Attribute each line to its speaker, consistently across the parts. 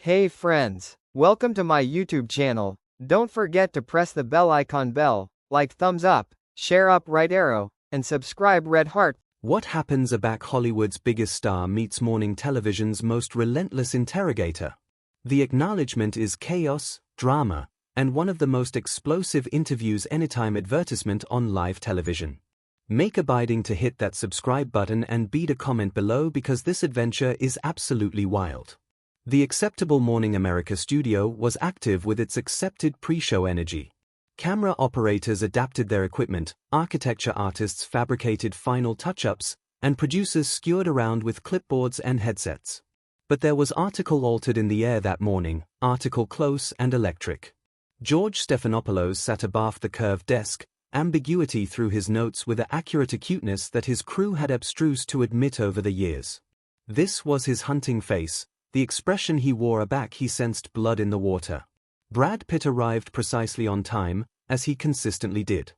Speaker 1: Hey friends, welcome to my YouTube channel. Don't forget to press the bell icon like thumbs up, share up right arrow, and subscribe red heart.
Speaker 2: What happens back Hollywood's biggest star meets morning television's most relentless interrogator? The acknowledgement is chaos, drama, and one of the most explosive interviews anytime advertisement on live television. Make abiding to hit that subscribe button and beat a comment below because this adventure is absolutely wild. The Acceptable Morning America studio was active with its accepted pre-show energy. Camera operators adapted their equipment, architecture artists fabricated final touch-ups, and producers skewered around with clipboards and headsets. But there was article altered in the air that morning, article close and electric. George Stephanopoulos sat abaft the curved desk, ambiguity through his notes with an accurate acuteness that his crew had abstrused to admit over the years. This was his hunting face, the expression he wore aback he sensed blood in the water. Brad Pitt arrived precisely on time, as he consistently did.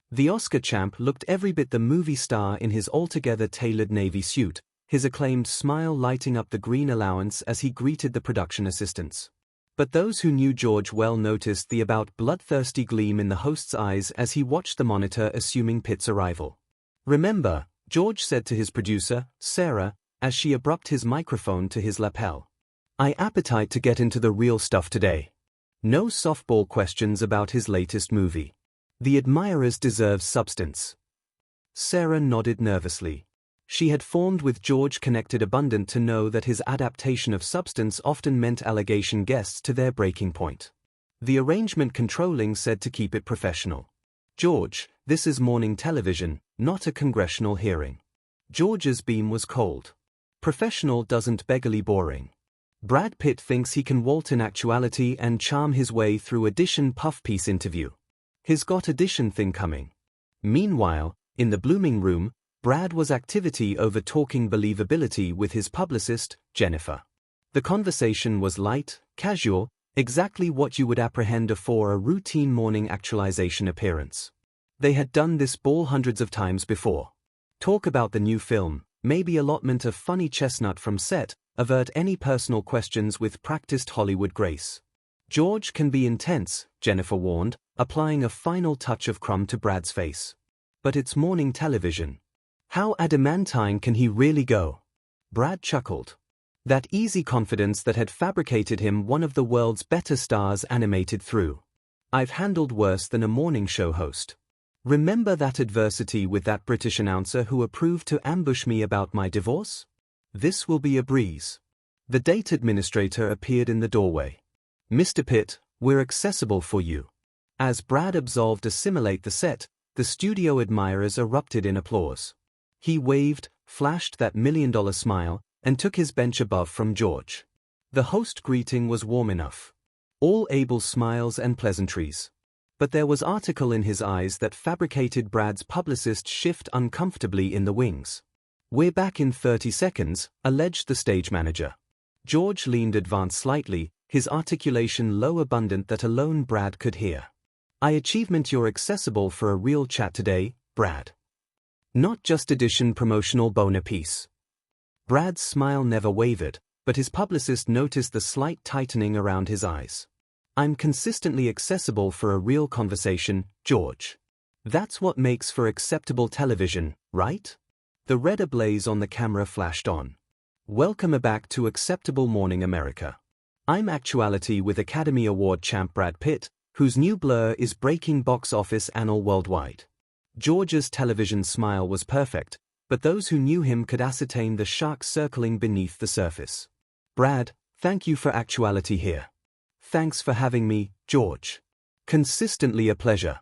Speaker 2: The Oscar champ looked every bit the movie star in his altogether tailored navy suit, his acclaimed smile lighting up the green allowance as he greeted the production assistants. But those who knew George well noticed the about bloodthirsty gleam in the host's eyes as he watched the monitor assuming Pitt's arrival. "Remember," George said to his producer, Sarah, as she abrupt his microphone to his lapel. "I appetite to get into the real stuff today. No softball questions about his latest movie. The admirers deserve substance." Sarah nodded nervously. She had formed with George connected abundant to know that his adaptation of Substance often meant allegation guests to their breaking point. The arrangement controlling said to keep it professional. "George, this is morning television, not a congressional hearing." George's beam was cold. Professional doesn't beggarly boring. Brad Pitt thinks he can vault in actuality and charm his way through audition puff piece interview. He's got audition thing coming. Meanwhile, in the blooming room, Brad was activity over talking believability with his publicist, Jennifer. The conversation was light, casual, exactly what you would apprehend for a routine morning actualization appearance. They had done this ball hundreds of times before. Talk about the new film, maybe allotment of funny chestnut from set, avert any personal questions with practiced Hollywood grace. George can be intense, Jennifer warned, applying a final touch of crumb to Brad's face. But it's morning television. How adamantine can he really go? Brad chuckled. That easy confidence that had fabricated him one of the world's better stars animated through. "I've handled worse than a morning show host. Remember that adversity with that British announcer who approved to ambush me about my divorce? This will be a breeze." The date administrator appeared in the doorway. "Mr. Pitt, we're accessible for you." As Brad absolved assimilate the set, the studio admirers erupted in applause. He waved, flashed that $1 million smile, and took his bench above from George. The host greeting was warm enough. All able smiles and pleasantries. But there was article in his eyes that fabricated Brad's publicist shift uncomfortably in the wings. "We're back in 30 seconds, alleged the stage manager. George leaned advanced slightly, his articulation low abundant that alone Brad could hear. "I achievement you're accessible for a real chat today, Brad. Not just edition promotional boner piece." Brad's smile never wavered, but his publicist noticed the slight tightening around his eyes. "I'm consistently accessible for a real conversation, George. That's what makes for acceptable television, right?" The red ablaze on the camera flashed on. "Welcome back to Acceptable Morning America. I'm actuality with Academy Award champ Brad Pitt, whose new Blur is breaking box office annal worldwide." George's television smile was perfect, but those who knew him could ascertain the shark circling beneath the surface. "Brad, thank you for actuality here." "Thanks for having me, George. Consistently a pleasure.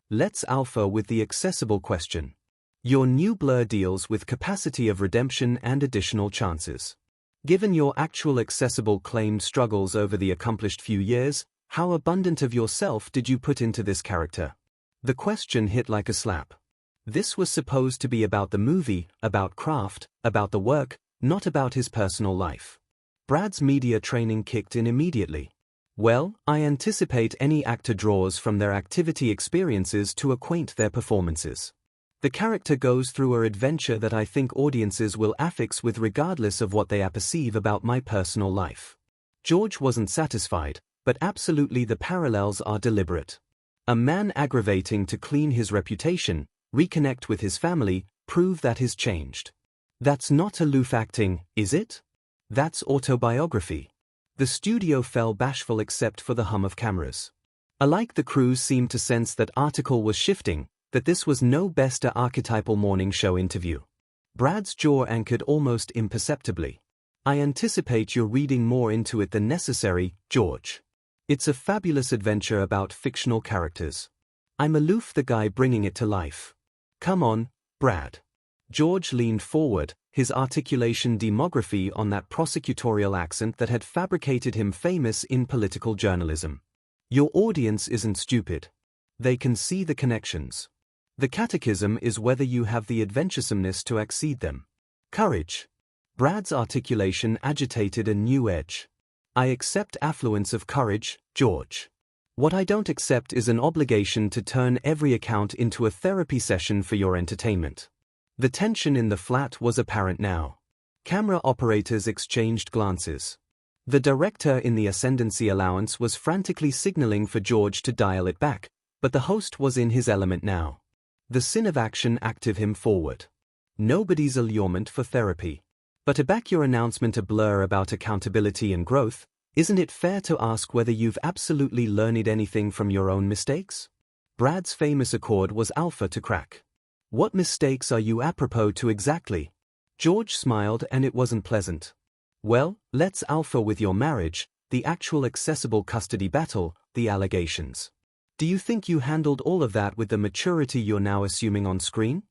Speaker 2: Let's alpha with the accessible question. Your new Blur deals with capacity of redemption and additional chances. Given your actual accessible claimed struggles over the accomplished few years, how abundant of yourself did you put into this character?" The question hit like a slap. This was supposed to be about the movie, about craft, about the work, not about his personal life. Brad's media training kicked in immediately. "Well, I anticipate any actor draws from their activity experiences to acquaint their performances. The character goes through an adventure that I think audiences will affix with regardless of what they perceive about my personal life. George wasn't satisfied, but absolutely the parallels are deliberate. A man aggravating to clean his reputation, reconnect with his family, prove that he's changed. That's not aloof acting, is it? That's autobiography. The studio fell bashful except for the hum of cameras. Alike the crews seemed to sense that article was shifting, that this was no best a archetypal morning show interview. Brad's jaw anchored almost imperceptibly. I anticipate you're reading more into it than necessary, George. It's a fabulous adventure about fictional characters. I'm aloof, the guy bringing it to life. Come on, Brad. George leaned forward, his articulation demography on that prosecutorial accent that had fabricated him famous in political journalism. Your audience isn't stupid. They can see the connections. The catechism is whether you have the adventuresomeness to exceed them. Courage. Brad's articulation agitated a new edge. I accept affluence of courage, George. What I don't accept is an obligation to turn every account into a therapy session for your entertainment. The tension in the flat was apparent now. Camera operators exchanged glances. The director in the ascendancy allowance was frantically signaling for George to dial it back, but the host was in his element now. The sin of action active him forward. Nobody's allurement for therapy. But to back your announcement a blur about accountability and growth, isn't it fair to ask whether you've absolutely learned anything from your own mistakes? Brad's famous accord was alpha to crack. What mistakes are you apropos to exactly? George smiled and it wasn't pleasant. Well, let's alpha with your marriage, the actual accessible custody battle, the allegations. Do you think you handled all of that with the maturity you're now assuming on screen?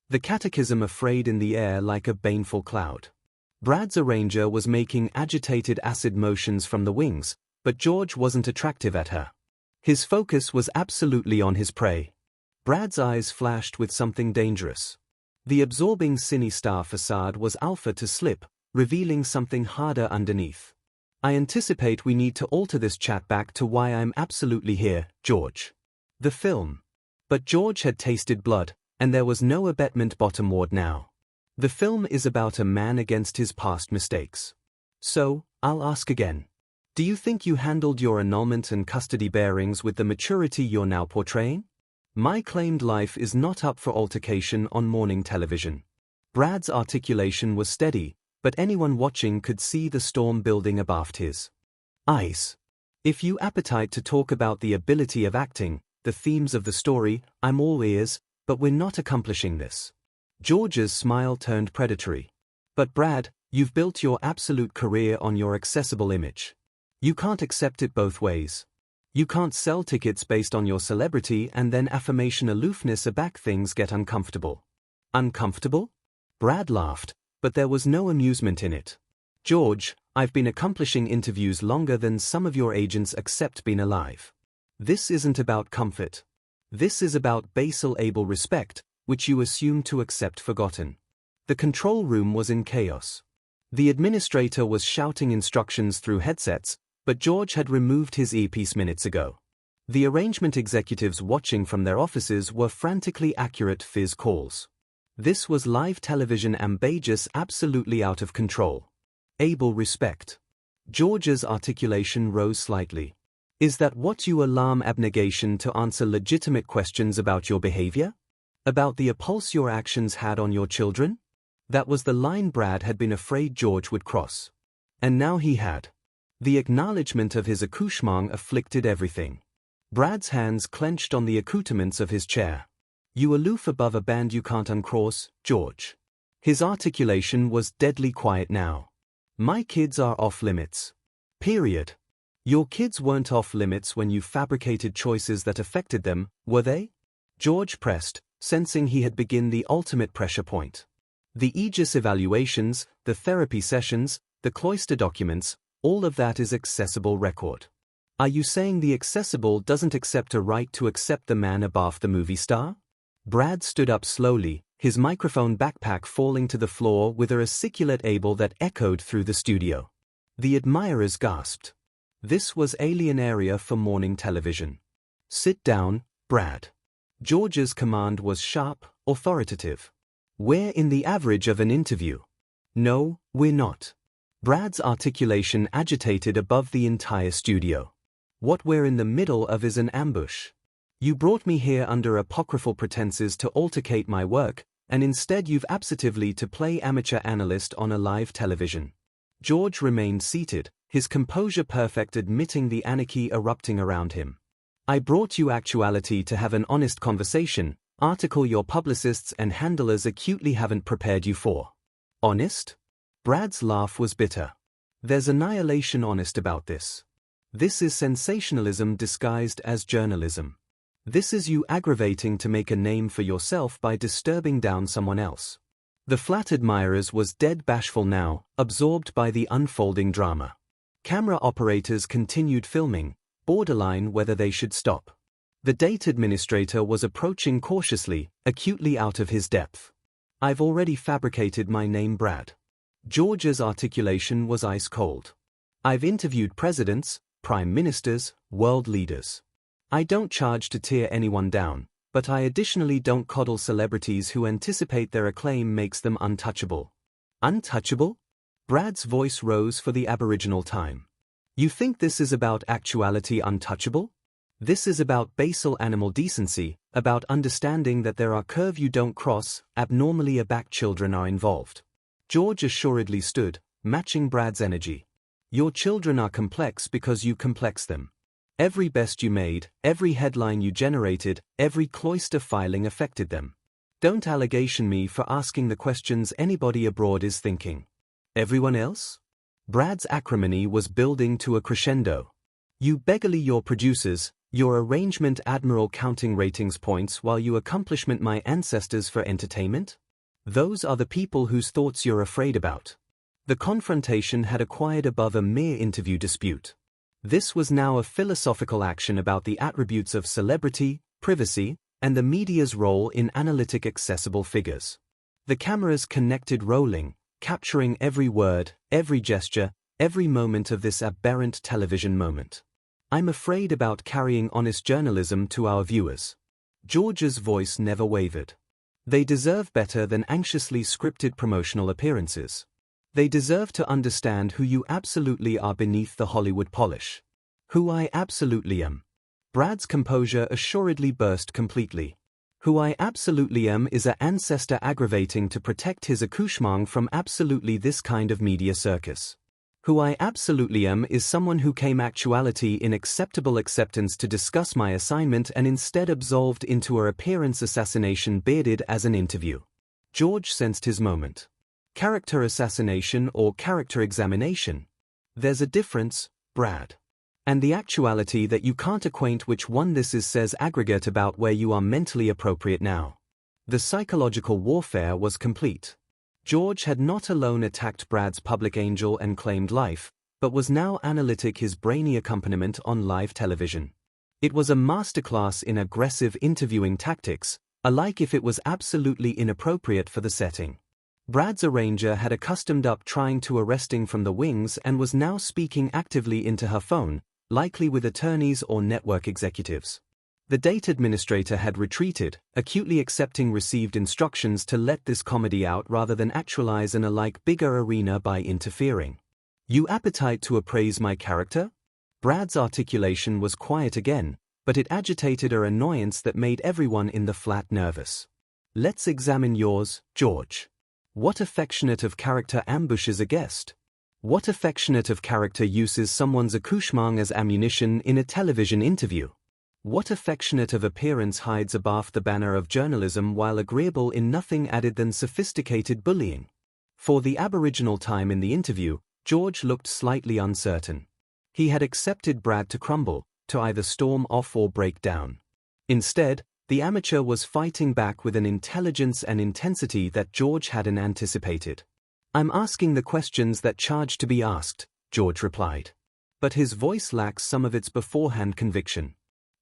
Speaker 2: The catechism afraid in the air like a baneful cloud. Brad's arranger was making agitated acid motions from the wings, but George wasn't attractive at her. His focus was absolutely on his prey. Brad's eyes flashed with something dangerous. The absorbing cine star facade was alpha to slip, revealing something harder underneath. I anticipate we need to alter this chat back to why I'm absolutely here, George. The film. But George had tasted blood, and there was no abatement bottomward now. The film is about a man against his past mistakes. So, I'll ask again. Do you think you handled your annulment and custody bearings with the maturity you're now portraying? My claimed life is not up for altercation on morning television. Brad's articulation was steady, but anyone watching could see the storm building abaft his eyes. If you appetite to talk about the ability of acting, the themes of the story, I'm all ears, but we're not accomplishing this. George's smile turned predatory. But Brad, you've built your absolute career on your accessible image. You can't accept it both ways. You can't sell tickets based on your celebrity and then affirmation aloofness aback things get uncomfortable. Uncomfortable? Brad laughed, but there was no amusement in it. George, I've been accomplishing interviews longer than some of your agents accept being alive. This isn't about comfort. This is about basal able respect, which you assume to accept forgotten. The control room was in chaos. The administrator was shouting instructions through headsets, but George had removed his earpiece minutes ago. The arrangement executives watching from their offices were frantically accurate fizz calls. This was live television ambagus absolutely out of control. Able respect. George's articulation rose slightly. Is that what you alarm abnegation to answer legitimate questions about your behavior? About the appulse your actions had on your children? That was the line Brad had been afraid George would cross. And now he had. The acknowledgement of his accouchement afflicted everything. Brad's hands clenched on the accoutrements of his chair. You aloof above a band you can't uncross, George. His articulation was deadly quiet now. My kids are off limits. Period. Your kids weren't off limits when you fabricated choices that affected them, were they? George pressed, sensing he had begun the ultimate pressure point. The Aegis evaluations, the therapy sessions, the cloister documents, all of that is accessible record. Are you saying the accessible doesn't accept a right to accept the man above the movie star? Brad stood up slowly, his microphone backpack falling to the floor with a articulate able that echoed through the studio. The admirers gasped. This was alien area for morning television. Sit down, Brad. George's command was sharp, authoritative. We're in the average of an interview. No, we're not. Brad's articulation agitated above the entire studio. What we're in the middle of is an ambush. You brought me here under apocryphal pretenses to altercate my work, and instead you've absently to play amateur analyst on a live television. George remained seated, his composure perfect, admitting the anarchy erupting around him. I brought you actuality to have an honest conversation, article your publicists and handlers acutely haven't prepared you for. Honest? Brad's laugh was bitter. There's annihilation honest about this. This is sensationalism disguised as journalism. This is you aggravating to make a name for yourself by disturbing down someone else. The flat admirers was dead bashful now, absorbed by the unfolding drama. Camera operators continued filming, borderline whether they should stop. The date administrator was approaching cautiously, acutely out of his depth. I've already fabricated my name, Brad. George's articulation was ice cold. I've interviewed presidents, prime ministers, world leaders. I don't charge to tear anyone down, but I additionally don't coddle celebrities who anticipate their acclaim makes them untouchable. Untouchable? Brad's voice rose for the aboriginal time. You think this is about actuality untouchable? This is about basal animal decency, about understanding that there are curves you don't cross, abnormally aback children are involved. George assuredly stood, matching Brad's energy. Your children are complex because you complex them. Every best you made, every headline you generated, every cloister filing affected them. Don't allegation me for asking the questions anybody abroad is thinking. Everyone else? Brad's acrimony was building to a crescendo. You beggarly your producers, your arrangement admiral counting ratings points while you accomplishment my ancestors for entertainment? Those are the people whose thoughts you're afraid about. The confrontation had acquired above a mere interview dispute. This was now a philosophical action about the attributes of celebrity, privacy, and the media's role in analytic accessible figures. The cameras connected rolling, capturing every word, every gesture, every moment of this aberrant television moment. I'm afraid about carrying honest journalism to our viewers. George's voice never wavered. They deserve better than anxiously scripted promotional appearances. They deserve to understand who you absolutely are beneath the Hollywood polish. Who I absolutely am. Brad's composure assuredly burst completely. Who I absolutely am is a ancestor aggravating to protect his accouchement from absolutely this kind of media circus. Who I absolutely am is someone who came actuality in acceptable acceptance to discuss my assignment and instead absolved into a appearance assassination bearded as an interview. George sensed his moment. Character assassination or character examination? There's a difference, Brad. And the actuality that you can't acquaint which one this is says aggregate about where you are mentally appropriate now. The psychological warfare was complete. George had not alone attacked Brad's public angel and claimed life, but was now analytic his brainy accompaniment on live television. It was a masterclass in aggressive interviewing tactics, alike if it was absolutely inappropriate for the setting. Brad's arranger had accustomed up trying to arresting from the wings and was now speaking actively into her phone, likely with attorneys or network executives. The date administrator had retreated, acutely accepting received instructions to let this comedy out rather than actualize an alike bigger arena by interfering. You appetite to appraise my character? Brad's articulation was quiet again, but it agitated an annoyance that made everyone in the flat nervous. Let's examine yours, George. What affectionate of character ambushes a guest? What affectionate of character uses someone's accouchement as ammunition in a television interview? What affectionate of appearance hides abaft the banner of journalism while agreeable in nothing added than sophisticated bullying? For the aboriginal time in the interview, George looked slightly uncertain. He had accepted Brad to crumble, to either storm off or break down. Instead, the amateur was fighting back with an intelligence and intensity that George hadn't anticipated. I'm asking the questions that charge to be asked, George replied. But his voice lacks some of its beforehand conviction.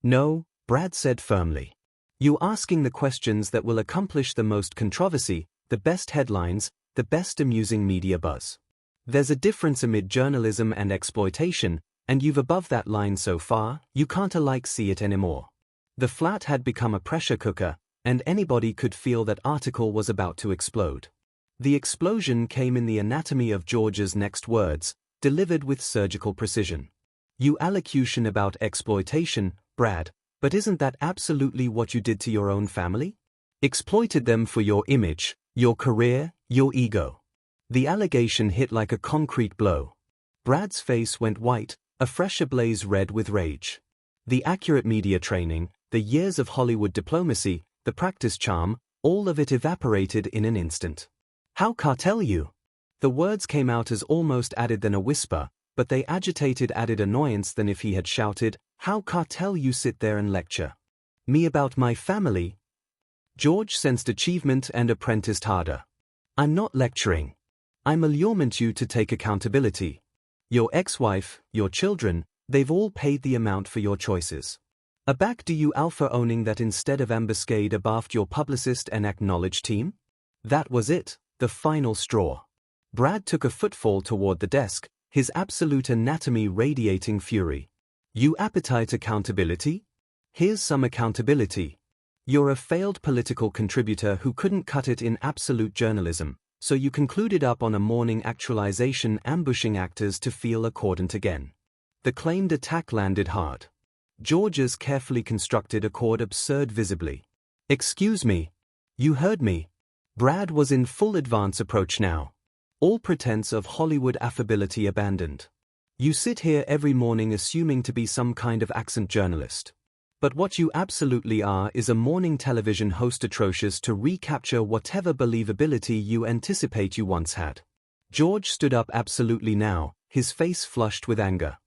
Speaker 2: No, Brad said firmly. You asking the questions that will accomplish the most controversy, the best headlines, the best amusing media buzz. There's a difference amid journalism and exploitation, and you've above that line so far, you can't alike see it anymore. The flat had become a pressure cooker, and anybody could feel that article was about to explode. The explosion came in the anatomy of George's next words, delivered with surgical precision. You allocution about exploitation, Brad, but isn't that absolutely what you did to your own family? Exploited them for your image, your career, your ego. The allegation hit like a concrete blow. Brad's face went white, a fresh ablaze red with rage. The accurate media training, the years of Hollywood diplomacy, the practice charm, all of it evaporated in an instant. How cartel you? The words came out as almost added than a whisper, but they agitated added annoyance than if he had shouted, how cartel you sit there and lecture me about my family? George sensed achievement and apprenticed harder. I'm not lecturing. I'm allurement you to take accountability. Your ex-wife, your children, they've all paid the amount for your choices. Aback do you alpha owning that instead of ambuscade abaft your publicist and acknowledged team? That was it, the final straw. Brad took a footfall toward the desk, his absolute anatomy radiating fury. You appetite accountability? Here's some accountability. You're a failed political contributor who couldn't cut it in absolute journalism, so you concluded up on a morning actualization ambushing actors to feel accordant again. The claimed attack landed hard. George's carefully constructed accord absurd visibly. Excuse me. You heard me. Brad was in full advance approach now. All pretense of Hollywood affability abandoned. You sit here every morning assuming to be some kind of accent journalist. But what you absolutely are is a morning television host atrocious to recapture whatever believability you anticipate you once had. George stood up absolutely now, his face flushed with anger.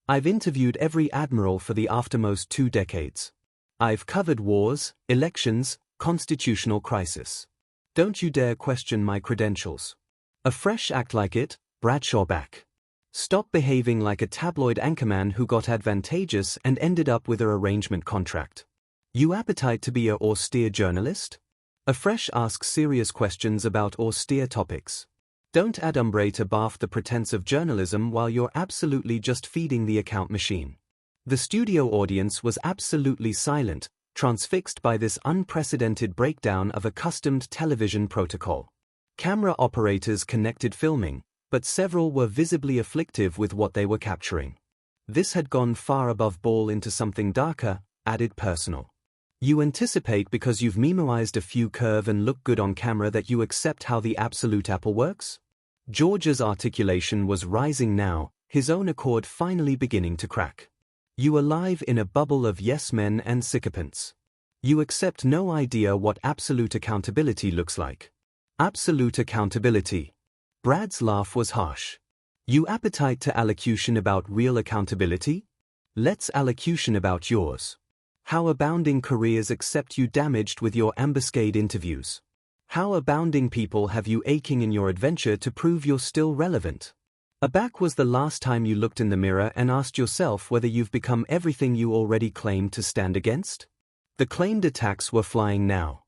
Speaker 2: I've interviewed every admiral for the aftermost 2 decades. I've covered wars, elections, constitutional crisis. Don't you dare question my credentials. A fresh act like it, Bradshaw back. Stop behaving like a tabloid anchorman who got advantageous and ended up with a arrangement contract. You appetite to be a austere journalist? A fresh ask serious questions about austere topics. Don't adumbrate abaft the pretense of journalism while you're absolutely just feeding the account machine. The studio audience was absolutely silent, transfixed by this unprecedented breakdown of accustomed television protocol. Camera operators connected filming, but several were visibly afflictive with what they were capturing. This had gone far above ball into something darker, added personal. You anticipate because you've memoized a few curve and look good on camera that you accept how the absolute apple works? George's articulation was rising now, his own accord finally beginning to crack. You are live in a bubble of yes men and sycophants. You accept no idea what absolute accountability looks like. Absolute accountability. Brad's laugh was harsh. You appetite to allocution about real accountability? Let's allocution about yours. How abounding careers accept you damaged with your ambuscade interviews. How abounding people have you aching in your adventure to prove you're still relevant. Aback was the last time you looked in the mirror and asked yourself whether you've become everything you already claimed to stand against? The claimed attacks were flying now.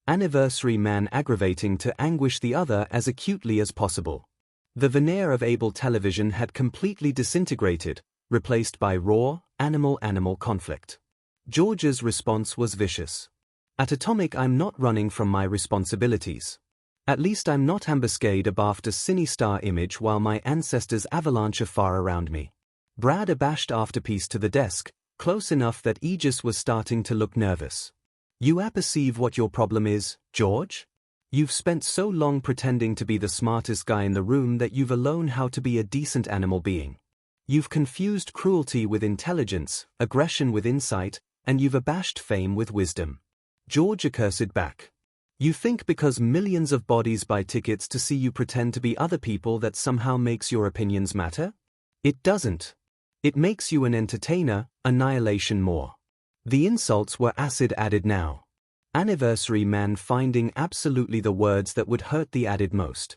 Speaker 2: Anniversary man aggravating to anguish the other as acutely as possible. The veneer of able television had completely disintegrated, replaced by raw, animal-animal conflict. George's response was vicious. At Atomic I'm not running from my responsibilities. At least I'm not ambuscade abaft a cine-star image while my ancestors avalanche afar around me. Brad abashed afterpiece to the desk, close enough that Aegis was starting to look nervous. You apperceive what your problem is, George? You've spent so long pretending to be the smartest guy in the room that you've alone how to be a decent animal being. You've confused cruelty with intelligence, aggression with insight, and you've abashed fame with wisdom. George accursed back. You think because millions of bodies buy tickets to see you pretend to be other people that somehow makes your opinions matter? It doesn't. It makes you an entertainer, annihilation more. The insults were acid added now. Anniversary man finding absolutely the words that would hurt the added most.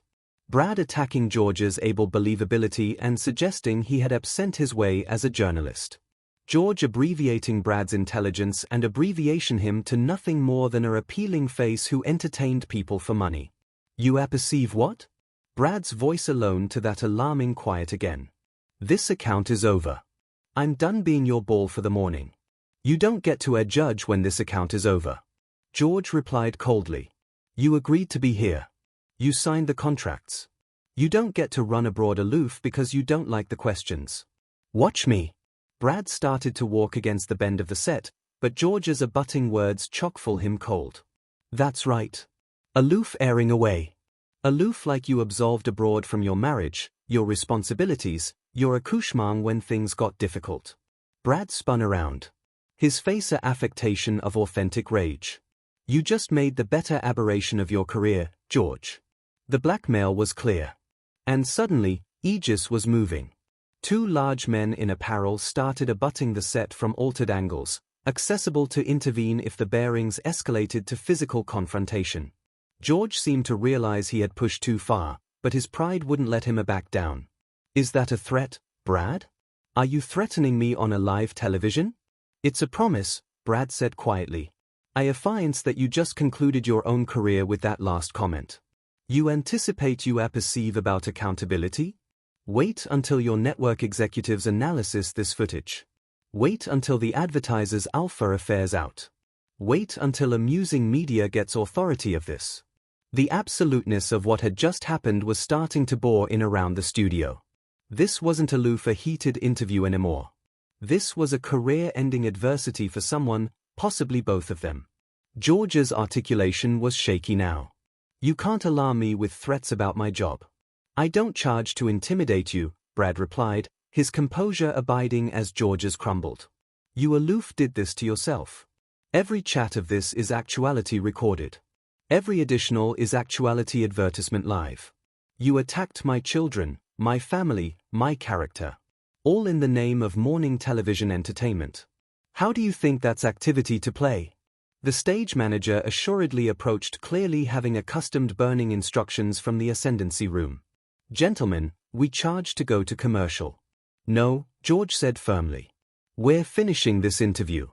Speaker 2: Brad attacking George's able believability and suggesting he had absent his way as a journalist. George abbreviating Brad's intelligence and abbreviation him to nothing more than a appealing face who entertained people for money. You apperceive what? Brad's voice alone to that alarming quiet again. This account is over. I'm done being your ball for the morning. You don't get to adjudge when this account is over. George replied coldly. You agreed to be here. You signed the contracts. You don't get to run abroad aloof because you don't like the questions. Watch me. Brad started to walk against the bend of the set, but George's abutting words chock-full him cold. That's right. Aloof, airing away. Aloof like you absolved abroad from your marriage, your responsibilities, your accouchement when things got difficult. Brad spun around. His face an affectation of authentic rage. You just made the better aberration of your career, George. The blackmail was clear. And suddenly, Aegis was moving. Two large men in apparel started abutting the set from altered angles, accessible to intervene if the bearings escalated to physical confrontation. George seemed to realize he had pushed too far, but his pride wouldn't let him back down. Is that a threat, Brad? Are you threatening me on a live television? It's a promise, Brad said quietly. I affiance that you just concluded your own career with that last comment. You anticipate you perceive about accountability? Wait until your network executives analysis this footage. Wait until the advertisers' alpha affairs out. Wait until amusing media gets authority of this. The absoluteness of what had just happened was starting to bore in around the studio. This wasn't a heated interview anymore. This was a career-ending adversity for someone, possibly both of them. George's articulation was shaky now. You can't alarm me with threats about my job. I don't charge to intimidate you, Brad replied, his composure abiding as George's crumbled. You aloof did this to yourself. Every chat of this is actuality recorded. Every additional is actuality advertisement live. You attacked my children, my family, my character. All in the name of morning television entertainment. How do you think that's activity to play? The stage manager assuredly approached, clearly having accustomed burning instructions from the ascendancy room. Gentlemen, we charge to go to commercial. No, George said firmly. We're finishing this interview.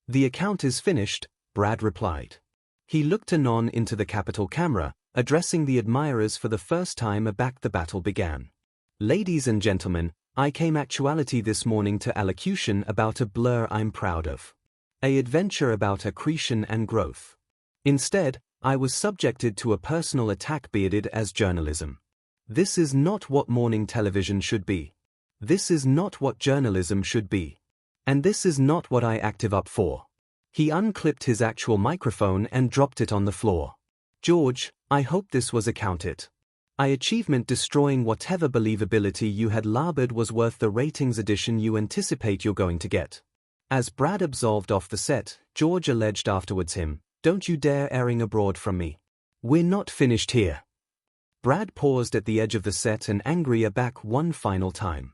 Speaker 2: The account is finished, Brad replied. He looked anon into the Capitol camera, addressing the admirers for the first time aback the battle began. Ladies and gentlemen, I came actuality this morning to allocution about a blur I'm proud of. A adventure about accretion and growth. Instead, I was subjected to a personal attack bearded as journalism. This is not what morning television should be. This is not what journalism should be. And this is not what I active up for. He unclipped his actual microphone and dropped it on the floor. George, I hope this was accounted. I achievement destroying whatever believability you had labored was worth the ratings addition you anticipate you're going to get. As Brad absolved off the set, George alleged afterwards him, don't you dare airing abroad from me. We're not finished here. Brad paused at the edge of the set and angry aback one final time.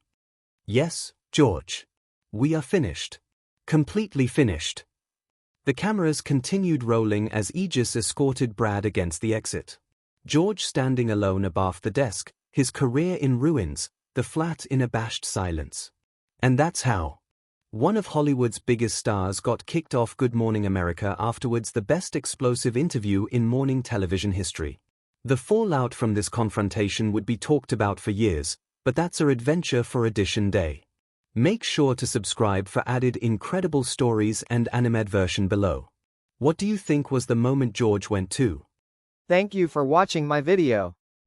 Speaker 2: Yes, George. We are finished. Completely finished. The cameras continued rolling as Aegis escorted Brad against the exit. George standing alone abaft the desk, his career in ruins, the flat in abashed silence. And that's how one of Hollywood's biggest stars got kicked off Good Morning America, afterwards the best explosive interview in morning television history. The fallout from this confrontation would be talked about for years, but that's our adventure for Edition Day. Make sure to subscribe for added incredible stories and animated version below. What do you think was the moment George went to?
Speaker 1: Thank you for watching my video.